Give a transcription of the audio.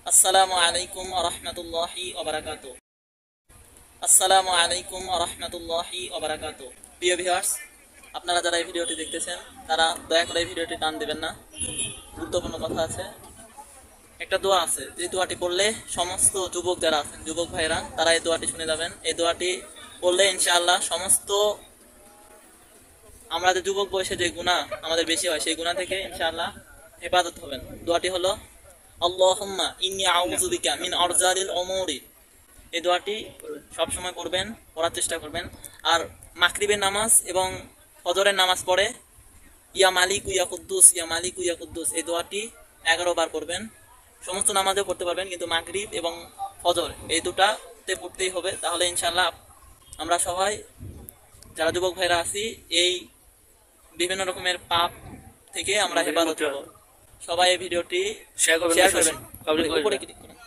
আসসালামু আলাইকুম ওয়া রাহমাতুল্লাহি ওয়া বারাকাতুহু। আসসালামু আলাইকুম ওয়া রাহমাতুল্লাহি ওয়া বারাকাতুহু। প্রিয় ভিউয়ার্স, আপনারা যারা এই ভিডিওটি দেখতেছেন তারা দয়া করে এই ভিডিওটি টান দিবেন না। গুরুত্বপূর্ণ কথা আছে। একটা দোয়া আছে, যে দোয়াটি পড়লে সমস্ত যুবক যারা আছেন, যুবক ভাইরা, তারা এই দোয়াটি শুনে যাবেন। এই দোয়াটি পড়লে ইনশাআল্লাহ সমস্ত আমরা যে যুবক বয়সে যে গুনাহ আমাদের বেশি হয় সেই গুনাহ থেকে ইনশাআল্লাহ হেফাজত হবেন। দোয়াটি হলো আল্লাহুম্মা ইন্নী আউযু বিকা মিন আরজালিল উমুরি। এই দোয়াটি সবসময় পড়বেন, পড়ার চেষ্টা করবেন। আর মাগরিবের নামাজ এবং ফজরের নামাজ পড়ে ইয়া মালিক ইয়া কুদ্দুস, ইয়া মালিক ইয়া কুদ্দুস, এই দোয়াটি 11 বার পড়বেন। সমস্ত নামাজেও পড়তে পারবেন, কিন্তু মাগরিব এবং ফজর এই দুটাতে পড়তেই হবে। তাহলে ইনশাআল্লাহ আমরা সবাই যারা যুবক ভাইরা আছি এই বিভিন্ন রকমের পাপ থেকে আমরা হেফাজত হব। সবাই এই ভিডিওটি শেয়ার করবেন, উপরে ক্লিক করুন।